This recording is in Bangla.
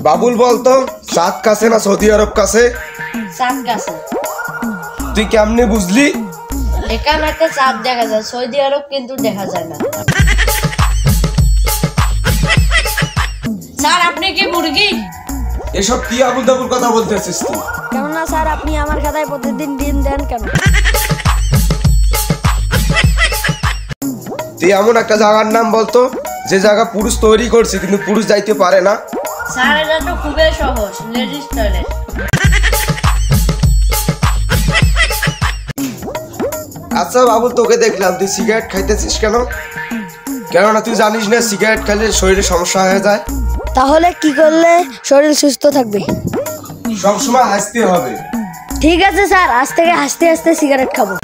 বাবুল বলতো চাঁদ কাছে না সৌদি আরব কাছে? চাঁদ কাছে। তুই কেমনে বুঝলি? এখানে একটা চাঁদ দেখা যায়, সৌদি আরব কিন্তু দেখা যায় না। স্যার আপনি কি মুরগি? এসব কি আবুল তাবুল কথা বলতেছিস তুই? কেননা স্যার আপনি আমার খাতায় প্রতিদিন ডিম দেন কেন? তুই এমন একটা জায়গার নাম বলতো যে জায়গা পুরুষ তৈরি করছে কিন্তু পুরুষ যাইতে পারে না। স্যার এটা তো খুবই সহজ, লেডিস টয়লেট। আচ্ছা বাবুল, তোকে দেখলাম তুই সিগারেট খাইতেছিস কেন? কেননা তুই জানিস না সিগারেট খেলে শরীরে সমস্যা হয়ে যায়। তাহলে কি করলে শরীর সুস্থ থাকবে? সবসময় হাসতে হবে। ঠিক আছে স্যার, আজ থেকে হাসতে হাসতে সিগারেট খাবো।